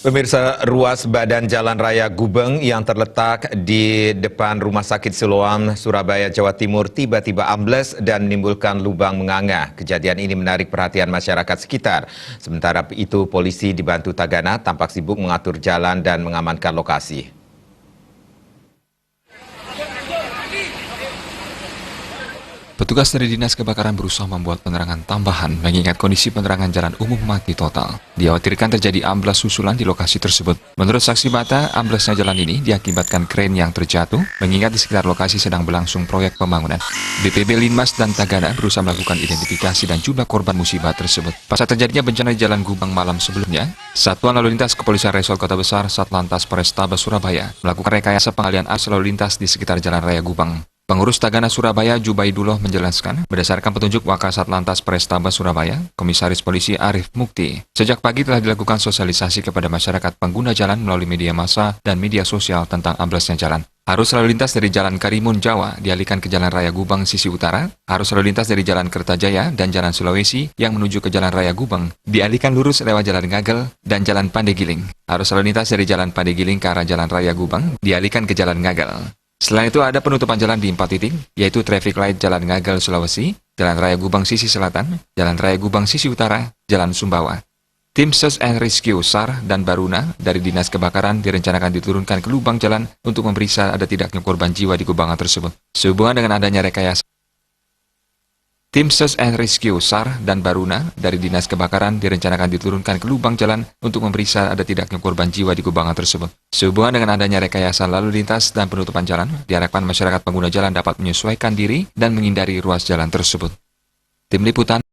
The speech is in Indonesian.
Pemirsa, ruas badan Jalan Raya Gubeng yang terletak di depan Rumah Sakit Siloam, Surabaya, Jawa Timur tiba-tiba ambles dan menimbulkan lubang menganga. Kejadian ini menarik perhatian masyarakat sekitar. Sementara itu, polisi dibantu Tagana tampak sibuk mengatur jalan dan mengamankan lokasi. Petugas dari Dinas Kebakaran berusaha membuat penerangan tambahan mengingat kondisi penerangan jalan umum mati total. Dikhawatirkan terjadi amblas susulan di lokasi tersebut. Menurut saksi mata, amblesnya jalan ini diakibatkan kren yang terjatuh mengingat di sekitar lokasi sedang berlangsung proyek pembangunan. BPB Linmas dan Tagana berusaha melakukan identifikasi dan jumlah korban musibah tersebut. Pasca terjadinya bencana di Jalan Gubeng malam sebelumnya, Satuan Lalu Lintas Kepolisian Resor Kota Besar Satlantas Polrestabes Surabaya melakukan rekayasa pengalihan arus lalu lintas di sekitar Jalan Raya Gubeng. Pengurus Tagana Surabaya Jubaidullah menjelaskan, berdasarkan petunjuk Wakasat Lantas Polrestabes Surabaya, Komisaris Polisi Arif Mukti, sejak pagi telah dilakukan sosialisasi kepada masyarakat pengguna jalan melalui media massa dan media sosial tentang amblesnya jalan. Arus lalu lintas dari Jalan Karimun Jawa dialihkan ke Jalan Raya Gubeng sisi utara, arus lalu lintas dari Jalan Kertajaya dan Jalan Sulawesi yang menuju ke Jalan Raya Gubeng dialihkan lurus lewat Jalan Ngagel dan Jalan Pandegiling. Arus lalu lintas dari Jalan Pandegiling ke arah Jalan Raya Gubeng dialihkan ke Jalan Ngagel. Selain itu ada penutupan jalan di 4 titik, yaitu traffic light Jalan Ngagel Sulawesi, Jalan Raya Gubeng sisi selatan, Jalan Raya Gubeng sisi utara, Jalan Sumbawa. Tim Search and Rescue SAR dan Baruna dari Dinas Kebakaran direncanakan diturunkan ke lubang jalan untuk memeriksa ada tidaknya korban jiwa di kubangan tersebut. Sehubungan dengan adanya rekayasa, Tim Search and Rescue SAR dan Baruna dari Dinas Kebakaran direncanakan diturunkan ke lubang jalan untuk memeriksa ada tidaknya korban jiwa di kubangan tersebut. Sehubungan dengan adanya rekayasa lalu lintas dan penutupan jalan, diharapkan masyarakat pengguna jalan dapat menyesuaikan diri dan menghindari ruas jalan tersebut. Tim Liputan